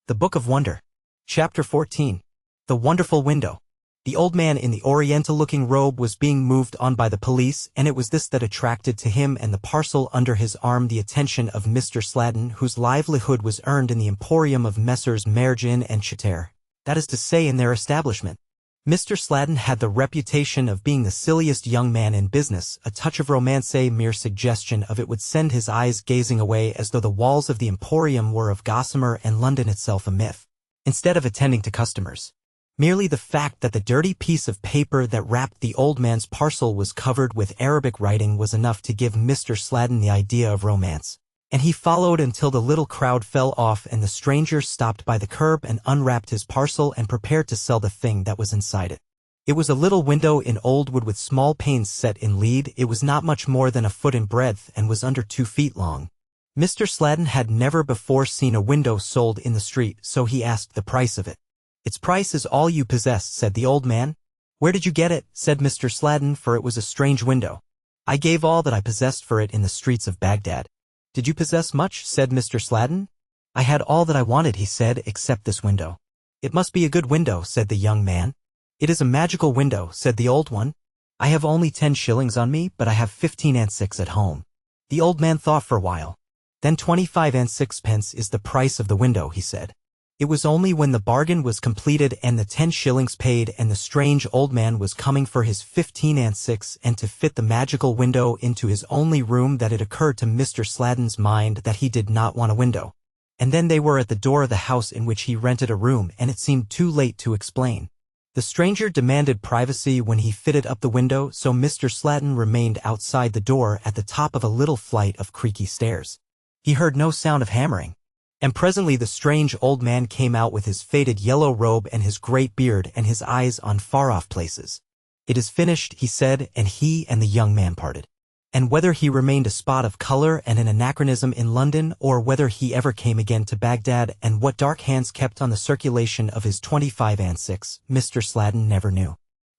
The Book of Wonder. Chapter 14. The Wonderful Window. The old man in the oriental-looking robe was being moved on by the police, and it was this that attracted to him and the parcel under his arm the attention of Mr. Sladen, whose livelihood was earned in the emporium of Messrs. Mergin and Chater, that is to say in their establishment. Mr. Sladen had the reputation of being the silliest young man in business. A touch of romance, a mere suggestion of it would send his eyes gazing away as though the walls of the emporium were of gossamer and London itself a myth. Instead of attending to customers, merely the fact that the dirty piece of paper that wrapped the old man's parcel was covered with Arabic writing was enough to give Mr. Sladen the idea of romance. And he followed until the little crowd fell off and the stranger stopped by the curb and unwrapped his parcel and prepared to sell the thing that was inside it. It was a little window in old wood with small panes set in lead. It was not much more than a foot in breadth and was under 2 feet long. Mr. Sladen had never before seen a window sold in the street, so he asked the price of it. "Its price is all you possess," said the old man. "Where did you get it?" said Mr. Sladen, for it was a strange window. "I gave all that I possessed for it in the streets of Baghdad." "Did you possess much?" said Mr. Sladen. "I had all that I wanted," he said, "except this window." "It must be a good window," said the young man. "It is a magical window," said the old one. "I have only 10 shillings on me, but I have 15 and 6 at home." The old man thought for a while. "Then 25 and 6 is the price of the window," he said. It was only when the bargain was completed and the 10 shillings paid and the strange old man was coming for his 15 and 6 and to fit the magical window into his only room that it occurred to Mr. Sladen's mind that he did not want a window. And then they were at the door of the house in which he rented a room, and it seemed too late to explain. The stranger demanded privacy when he fitted up the window, so Mr. Sladen remained outside the door at the top of a little flight of creaky stairs. He heard no sound of hammering. And presently the strange old man came out with his faded yellow robe and his great beard and his eyes on far-off places. "It is finished," he said, and he and the young man parted. And whether he remained a spot of color and an anachronism in London, or whether he ever came again to Baghdad, and what dark hands kept on the circulation of his 25 and 6, Mr. Sladen never knew.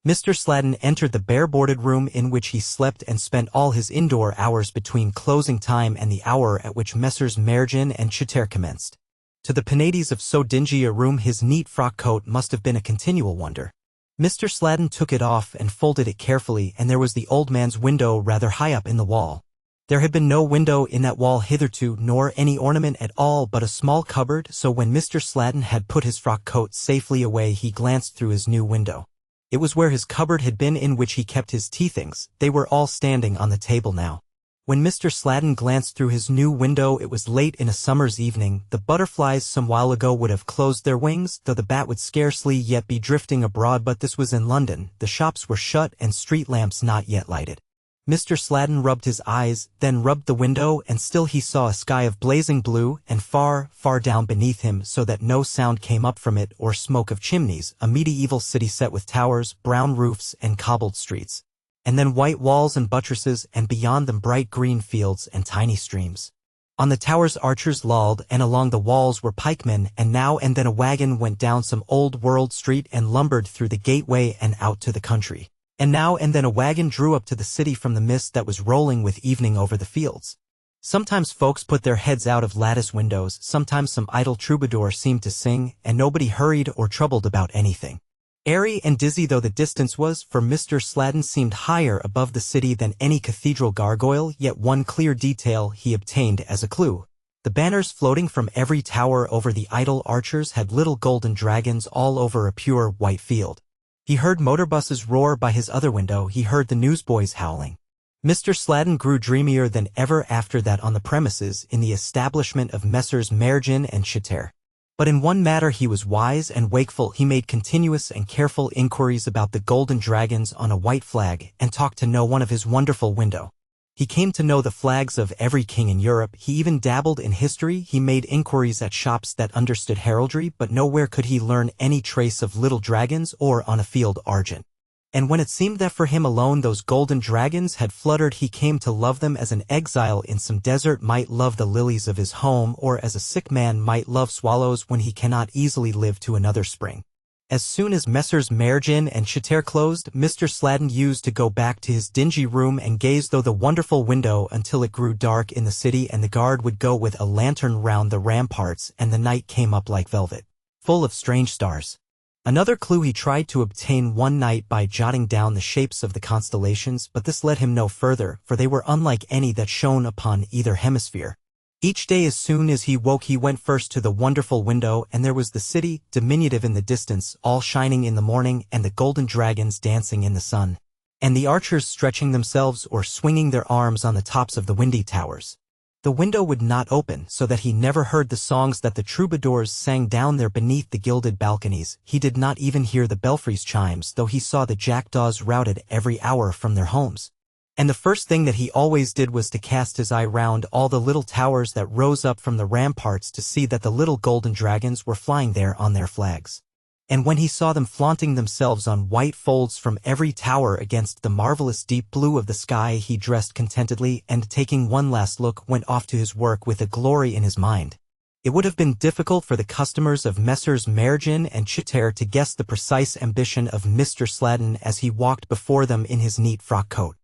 Mr. Sladen entered the bare-boarded room in which he slept and spent all his indoor hours between closing time and the hour at which Messrs. Mergin and Chater commenced. To the penates of so dingy a room his neat frock coat must have been a continual wonder. Mr. Sladen took it off and folded it carefully, and there was the old man's window rather high up in the wall. There had been no window in that wall hitherto, nor any ornament at all but a small cupboard, so when Mr. Sladen had put his frock coat safely away he glanced through his new window. It was where his cupboard had been in which he kept his tea things. They were all standing on the table now. When Mr. Sladen glanced through his new window it was late in a summer's evening. The butterflies some while ago would have closed their wings, though the bat would scarcely yet be drifting abroad, but this was in London. The shops were shut and street lamps not yet lighted. Mr. Sladen rubbed his eyes, then rubbed the window, and still he saw a sky of blazing blue, and far, far down beneath him, so that no sound came up from it or smoke of chimneys, a medieval city set with towers, brown roofs, and cobbled streets. And then white walls and buttresses, and beyond them bright green fields and tiny streams. On the towers archers lolled, and along the walls were pikemen, and now and then a wagon went down some old-world street and lumbered through the gateway and out to the country. And now and then a wagon drew up to the city from the mist that was rolling with evening over the fields. Sometimes folks put their heads out of lattice windows, sometimes some idle troubadour seemed to sing, and nobody hurried or troubled about anything. Airy and dizzy though the distance was, for Mr. Sladen seemed higher above the city than any cathedral gargoyle, yet one clear detail he obtained as a clue. The banners floating from every tower over the idle archers had little golden dragons all over a pure white field. He heard motor buses roar by his other window, he heard the newsboys howling. Mr. Sladen grew dreamier than ever after that on the premises in the establishment of Messrs. Mergin and Chater. But in one matter he was wise and wakeful. He made continuous and careful inquiries about the golden dragons on a white flag, and talked to no one of his wonderful window. He came to know the flags of every king in Europe. He even dabbled in history. He made inquiries at shops that understood heraldry, but nowhere could he learn any trace of little dragons or on a field argent. And when it seemed that for him alone those golden dragons had fluttered, he came to love them as an exile in some desert might love the lilies of his home, or as a sick man might love swallows when he cannot easily live to another spring. As soon as Messrs. Merjin and Chitter closed, Mr. Sladen used to go back to his dingy room and gaze through the wonderful window until it grew dark in the city and the guard would go with a lantern round the ramparts and the night came up like velvet, full of strange stars. Another clue he tried to obtain one night by jotting down the shapes of the constellations, but this led him no further, for they were unlike any that shone upon either hemisphere. Each day as soon as he woke he went first to the wonderful window, and there was the city, diminutive in the distance, all shining in the morning, and the golden dragons dancing in the sun, and the archers stretching themselves or swinging their arms on the tops of the windy towers. The window would not open, so that he never heard the songs that the troubadours sang down there beneath the gilded balconies. He did not even hear the belfries' chimes, though he saw the jackdaws routed every hour from their homes. And the first thing that he always did was to cast his eye round all the little towers that rose up from the ramparts to see that the little golden dragons were flying there on their flags. And when he saw them flaunting themselves on white folds from every tower against the marvelous deep blue of the sky, he dressed contentedly and, taking one last look, went off to his work with a glory in his mind. It would have been difficult for the customers of Messrs. Merjin and Chitter to guess the precise ambition of Mr. Sladen as he walked before them in his neat frock coat.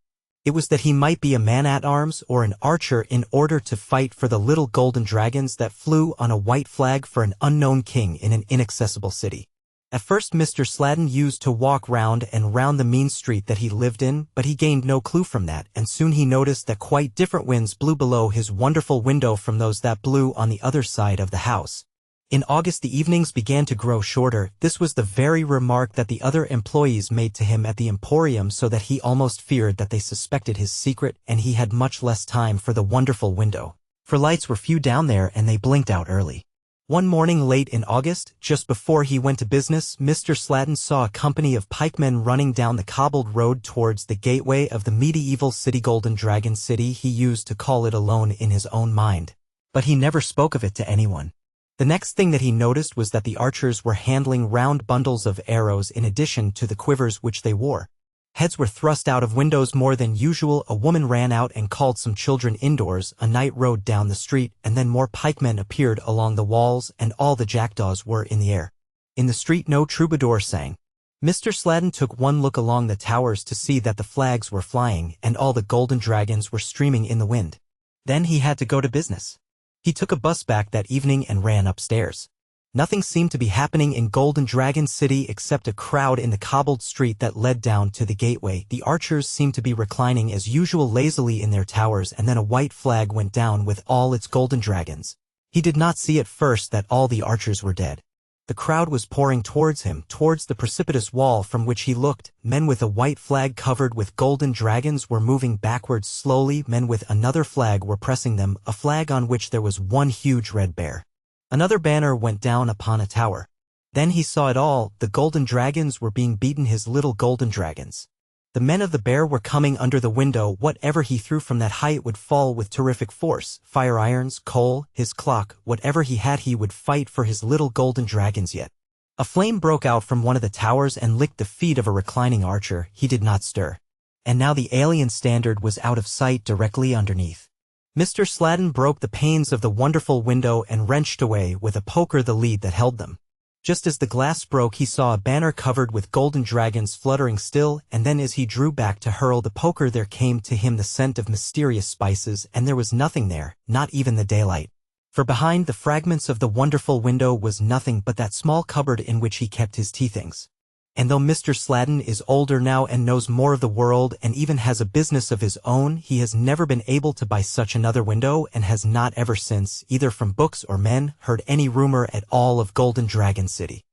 It was that he might be a man-at-arms or an archer in order to fight for the little golden dragons that flew on a white flag for an unknown king in an inaccessible city. At first Mr. Sladen used to walk round and round the mean street that he lived in, but he gained no clue from that, and soon he noticed that quite different winds blew below his wonderful window from those that blew on the other side of the house. In August the evenings began to grow shorter. This was the very remark that the other employees made to him at the Emporium, so that he almost feared that they suspected his secret, and he had much less time for the wonderful window, for lights were few down there and they blinked out early. One morning late in August, just before he went to business, Mr. Sladen saw a company of pikemen running down the cobbled road towards the gateway of the medieval city. Golden Dragon City he used to call it alone in his own mind, but he never spoke of it to anyone. The next thing that he noticed was that the archers were handling round bundles of arrows in addition to the quivers which they wore. Heads were thrust out of windows more than usual. A woman ran out and called some children indoors. A knight rode down the street, and then more pikemen appeared along the walls, and all the jackdaws were in the air. In the street no troubadour sang. Mr. Sladen took one look along the towers to see that the flags were flying, and all the golden dragons were streaming in the wind. Then he had to go to business. He took a bus back that evening and ran upstairs. Nothing seemed to be happening in Golden Dragon City except a crowd in the cobbled street that led down to the gateway. The archers seemed to be reclining as usual lazily in their towers, and then a white flag went down with all its golden dragons. He did not see at first that all the archers were dead. The crowd was pouring towards him, towards the precipitous wall from which he looked. Men with a white flag covered with golden dragons were moving backwards slowly. Men with another flag were pressing them, a flag on which there was one huge red bear. Another banner went down upon a tower. Then he saw it all. The golden dragons were being beaten, his little golden dragons. The men of the bear were coming under the window. Whatever he threw from that height would fall with terrific force. Fire irons, coal, his clock, whatever he had, he would fight for his little golden dragons. Yet a flame broke out from one of the towers and licked the feet of a reclining archer. He did not stir. And now the alien standard was out of sight directly underneath. Mr. Sladen broke the panes of the wonderful window and wrenched away with a poker the lead that held them. Just as the glass broke, he saw a banner covered with golden dragons fluttering still, and then as he drew back to hurl the poker there came to him the scent of mysterious spices, and there was nothing there, not even the daylight. For behind the fragments of the wonderful window was nothing but that small cupboard in which he kept his tea things. And though Mr. Sladen is older now and knows more of the world and even has a business of his own, he has never been able to buy such another window, and has not ever since, either from books or men, heard any rumor at all of Golden Dragon City.